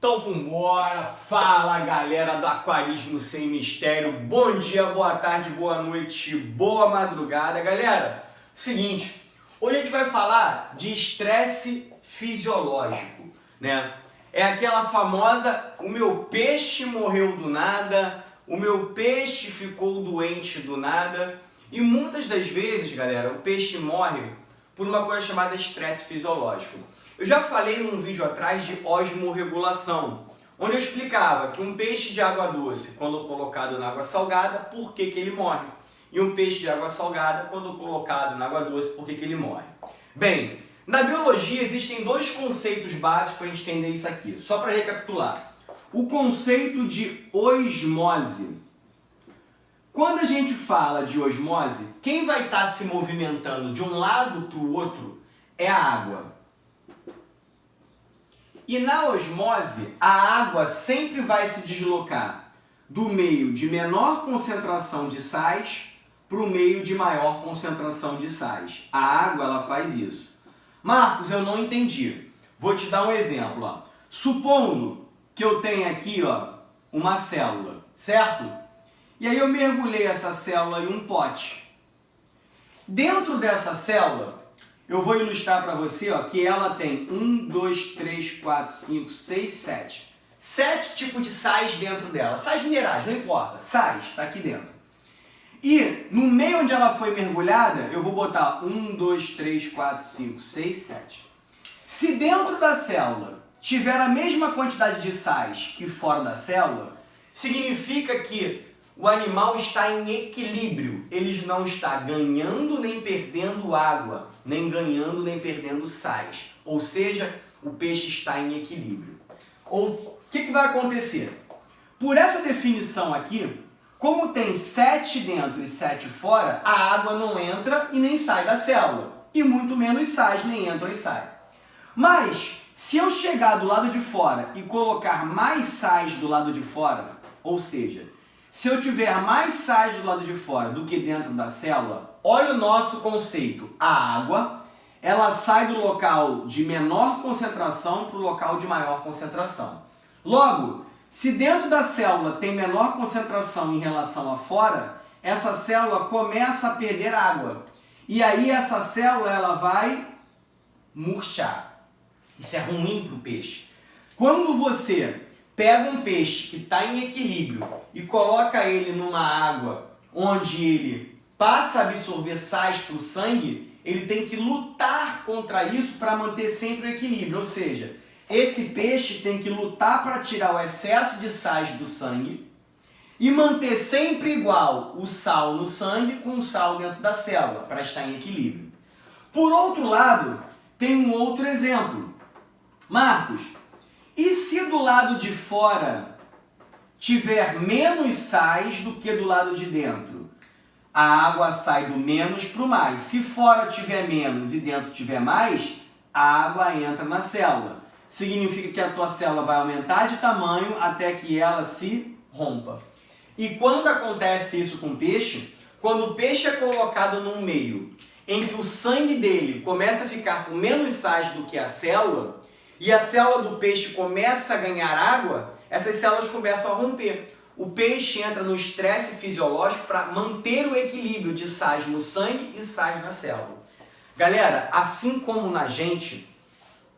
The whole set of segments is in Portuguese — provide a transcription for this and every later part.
Então vambora, fala galera do Aquarismo Sem Mistério, bom dia, boa tarde, boa noite, boa madrugada. Galera, seguinte, hoje a gente vai falar de estresse fisiológico, né? É aquela famosa, o meu peixe morreu do nada, o meu peixe ficou doente do nada. E muitas das vezes, galera, o peixe morre por uma coisa chamada estresse fisiológico. Eu já falei num vídeo atrás de osmorregulação, onde eu explicava que um peixe de água doce, quando colocado na água salgada, por que ele morre? E um peixe de água salgada, quando colocado na água doce, por que ele morre? Bem, na biologia existem dois conceitos básicos para a gente entender isso aqui. Só para recapitular. O conceito de osmose. Quando a gente fala de osmose, quem vai estar se movimentando de um lado para o outro é a água. E na osmose, a água sempre vai se deslocar do meio de menor concentração de sais para o meio de maior concentração de sais. A água, ela faz isso. Marcos, eu não entendi. Vou te dar um exemplo. Ó. Supondo que eu tenha aqui uma célula, certo? E aí eu mergulhei essa célula em um pote. Dentro dessa célula, eu vou ilustrar para você que ela tem 1, 2, 3, 4, 5, 6, 7. 7 tipos de sais dentro dela. Sais minerais, não importa. Sais, está aqui dentro. E no meio onde ela foi mergulhada, eu vou botar 1, 2, 3, 4, 5, 6, 7. Se dentro da célula tiver a mesma quantidade de sais que fora da célula, significa que o animal está em equilíbrio. Ele não está ganhando nem perdendo água, nem ganhando nem perdendo sais. Ou seja, o peixe está em equilíbrio. O que vai acontecer? Por essa definição aqui, como tem 7 dentro e 7 fora, a água não entra e nem sai da célula. E muito menos sais nem entram e saem. Mas, se eu chegar do lado de fora e colocar mais sais do lado de fora, ou seja, se eu tiver mais sais do lado de fora do que dentro da célula, olha o nosso conceito. A água, ela sai do local de menor concentração para o local de maior concentração. Logo, se dentro da célula tem menor concentração em relação a fora, essa célula começa a perder água. E aí essa célula ela vai murchar. Isso é ruim para o peixe. Quando você pega um peixe que está em equilíbrio e coloca ele numa água onde ele passa a absorver sais para o sangue, ele tem que lutar contra isso para manter sempre o equilíbrio. Ou seja, esse peixe tem que lutar para tirar o excesso de sais do sangue e manter sempre igual o sal no sangue com o sal dentro da célula, para estar em equilíbrio. Por outro lado, tem um outro exemplo. Marcos, e se do lado de fora tiver menos sais do que do lado de dentro? A água sai do menos para o mais. Se fora tiver menos e dentro tiver mais, a água entra na célula. Significa que a tua célula vai aumentar de tamanho até que ela se rompa. E quando acontece isso com o peixe, quando o peixe é colocado num meio em que o sangue dele começa a ficar com menos sais do que a célula, e a célula do peixe começa a ganhar água, essas células começam a romper. O peixe entra no estresse fisiológico para manter o equilíbrio de sais no sangue e sais na célula. Galera, assim como na gente,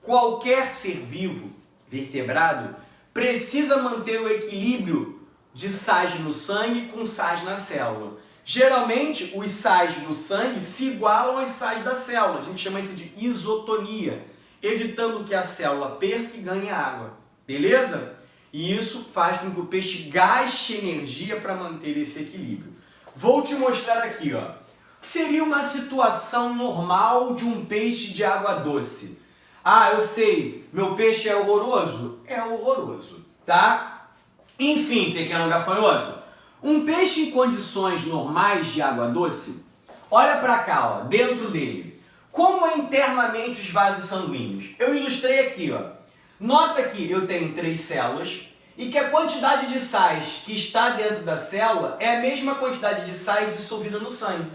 qualquer ser vivo, vertebrado, precisa manter o equilíbrio de sais no sangue com sais na célula. Geralmente, os sais no sangue se igualam aos sais da célula. A gente chama isso de isotonia, evitando que a célula perca e ganhe água. Beleza? E isso faz com que o peixe gaste energia para manter esse equilíbrio. Vou te mostrar aqui, ó. O que seria uma situação normal de um peixe de água doce? Ah, eu sei, meu peixe é horroroso? É horroroso, tá? Enfim, pequeno gafanhoto, um peixe em condições normais de água doce, olha para cá, ó, dentro dele. Como é internamente os vasos sanguíneos? Eu ilustrei aqui, ó. Nota que eu tenho 3 células e que a quantidade de sais que está dentro da célula é a mesma quantidade de sais dissolvida no sangue.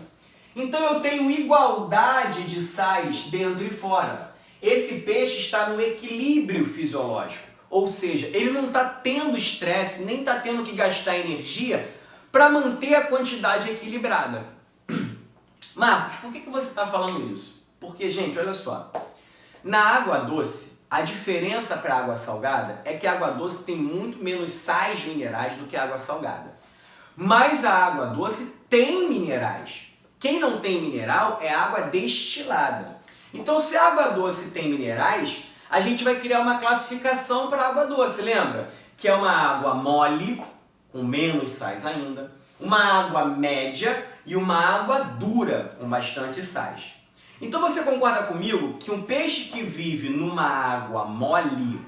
Então eu tenho igualdade de sais dentro e fora. Esse peixe está no equilíbrio fisiológico. Ou seja, ele não está tendo estresse, nem está tendo que gastar energia para manter a quantidade equilibrada. Marcos, por que você está falando isso? Porque, gente, olha só, na água doce, a diferença para a água salgada é que a água doce tem muito menos sais minerais do que a água salgada. Mas a água doce tem minerais. Quem não tem mineral é água destilada. Então, se a água doce tem minerais, a gente vai criar uma classificação para a água doce, lembra? Que é uma água mole, com menos sais ainda, uma água média e uma água dura, com bastante sais. Então você concorda comigo que um peixe que vive numa água mole,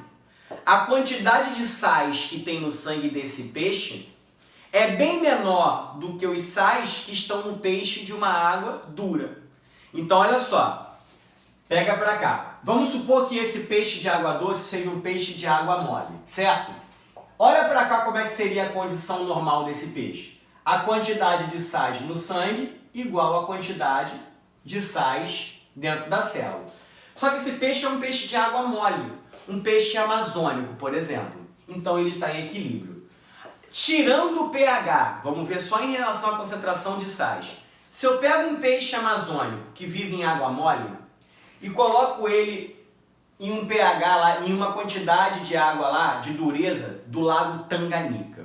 a quantidade de sais que tem no sangue desse peixe é bem menor do que os sais que estão no peixe de uma água dura. Então olha só, pega pra cá. Vamos supor que esse peixe de água doce seja um peixe de água mole, certo? Olha pra cá como é que seria a condição normal desse peixe. A quantidade de sais no sangue igual à quantidade de sais dentro da célula. Só que esse peixe é um peixe de água mole, um peixe amazônico, por exemplo. Então ele está em equilíbrio. Tirando o pH, vamos ver só em relação à concentração de sais. Se eu pego um peixe amazônico que vive em água mole e coloco ele em um pH lá, em uma quantidade de água lá, de dureza, do lago Tanganica.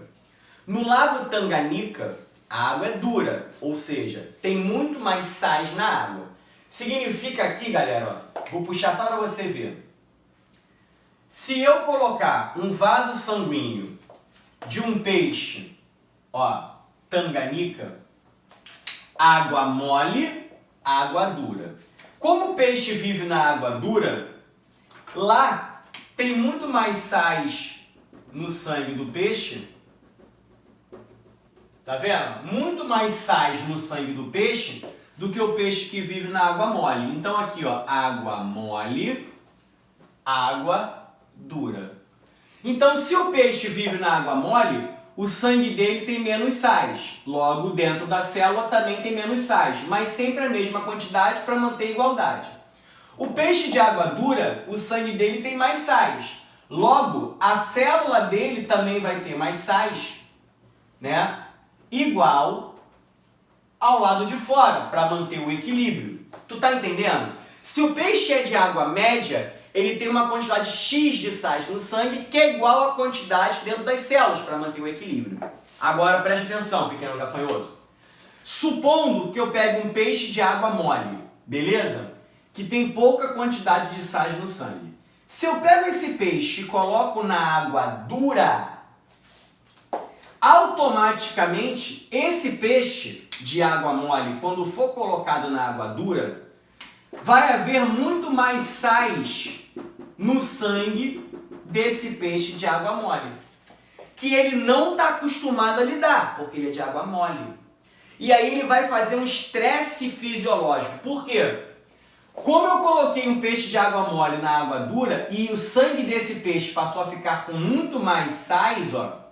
No lago Tanganica, a água é dura, ou seja, tem muito mais sais na água. Significa aqui, galera, ó, vou puxar só para você ver. Se eu colocar um vaso sanguíneo de um peixe, ó, Tanganica, água mole, água dura. Como o peixe vive na água dura, lá tem muito mais sais no sangue do peixe. Tá vendo? Muito mais sais no sangue do peixe do que o peixe que vive na água mole. Então aqui, ó, água mole, água dura. Então se o peixe vive na água mole, o sangue dele tem menos sais. Logo, dentro da célula também tem menos sais, mas sempre a mesma quantidade para manter a igualdade. O peixe de água dura, o sangue dele tem mais sais. Logo, a célula dele também vai ter mais sais, né? Igual ao lado de fora, para manter o equilíbrio. Tu tá entendendo? Se o peixe é de água média, ele tem uma quantidade X de sais no sangue que é igual à quantidade dentro das células para manter o equilíbrio. Agora preste atenção, pequeno gafanhoto. Supondo que eu pegue um peixe de água mole, beleza? Que tem pouca quantidade de sais no sangue. Se eu pego esse peixe e coloco na água dura, automaticamente esse peixe de água mole, quando for colocado na água dura, vai haver muito mais sais no sangue desse peixe de água mole, que ele não está acostumado a lidar, porque ele é de água mole. E aí ele vai fazer um estresse fisiológico. Por quê? Como eu coloquei um peixe de água mole na água dura e o sangue desse peixe passou a ficar com muito mais sais, ó,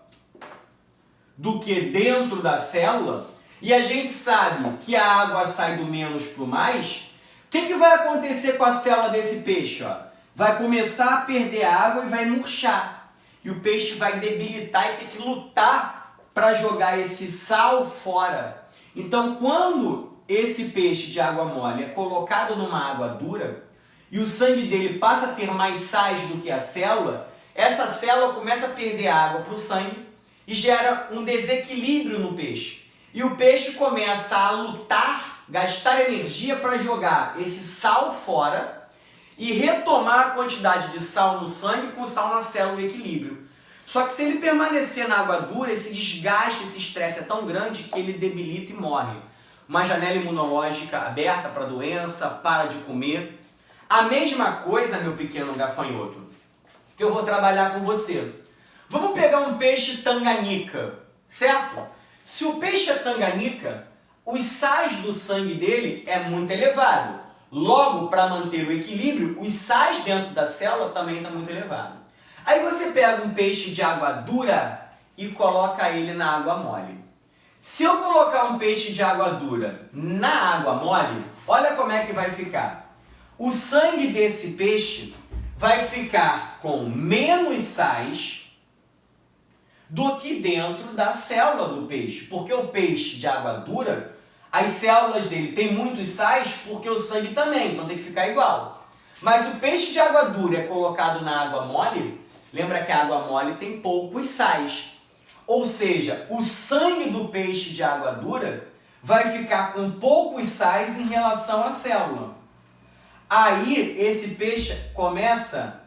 do que dentro da célula, e a gente sabe que a água sai do menos para o mais, o que vai acontecer com a célula desse peixe? Ó? Vai começar a perder água e vai murchar. E o peixe vai debilitar e ter que lutar para jogar esse sal fora. Então, quando esse peixe de água mole é colocado numa água dura e o sangue dele passa a ter mais sais do que a célula, essa célula começa a perder água para o sangue e gera um desequilíbrio no peixe. E o peixe começa a lutar, gastar energia para jogar esse sal fora e retomar a quantidade de sal no sangue com sal na célula em equilíbrio. Só que se ele permanecer na água dura, esse desgaste, esse estresse é tão grande que ele debilita e morre. Uma janela imunológica aberta para doença, para de comer. A mesma coisa, meu pequeno gafanhoto, que eu vou trabalhar com você. Vamos pegar um peixe tanganica, certo? Se o peixe é tanganica, os sais do sangue dele é muito elevado. Logo, para manter o equilíbrio, os sais dentro da célula também está muito elevado. Aí você pega um peixe de água dura e coloca ele na água mole. Se eu colocar um peixe de água dura na água mole, olha como é que vai ficar. O sangue desse peixe vai ficar com menos sais do que dentro da célula do peixe. Porque o peixe de água dura, as células dele têm muitos sais porque o sangue também, então tem que ficar igual. Mas o peixe de água dura é colocado na água mole, lembra que a água mole tem poucos sais. Ou seja, o sangue do peixe de água dura vai ficar com poucos sais em relação à célula. Aí esse peixe começa,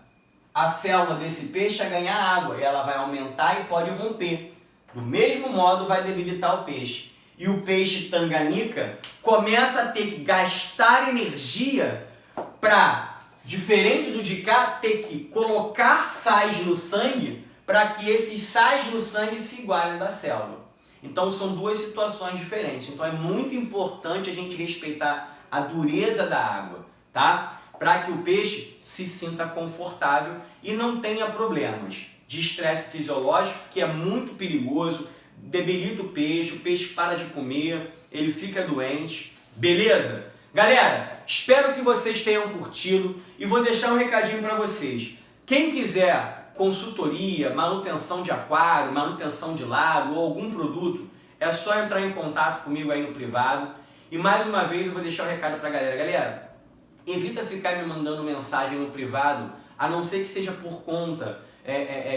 a célula desse peixe a ganhar água e ela vai aumentar e pode romper. Do mesmo modo vai debilitar o peixe. E o peixe tanganica começa a ter que gastar energia para, diferente do de cá, ter que colocar sais no sangue para que esses sais no sangue se igualem da célula. Então são duas situações diferentes. Então é muito importante a gente respeitar a dureza da água, tá? Para que o peixe se sinta confortável e não tenha problemas de estresse fisiológico, que é muito perigoso, debilita o peixe para de comer, ele fica doente, beleza? Galera, espero que vocês tenham curtido e vou deixar um recadinho para vocês. Quem quiser consultoria, manutenção de aquário, manutenção de lago ou algum produto, é só entrar em contato comigo aí no privado. E mais uma vez eu vou deixar um recado para a galera. Galera, evita ficar me mandando mensagem no privado, a não ser que seja por conta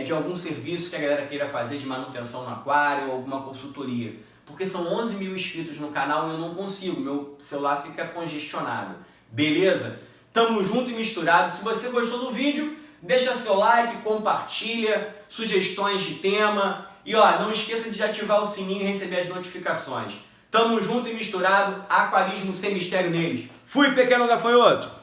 de algum serviço que a galera queira fazer de manutenção no aquário ou alguma consultoria. Porque são 11 mil inscritos no canal e eu não consigo, meu celular fica congestionado. Beleza? Tamo junto e misturado. Se você gostou do vídeo, deixa seu like, compartilha, sugestões de tema. E ó, não esqueça de ativar o sininho e receber as notificações. Tamo junto e misturado, aquarismo sem mistério neles. Fui, pequeno gafanhoto!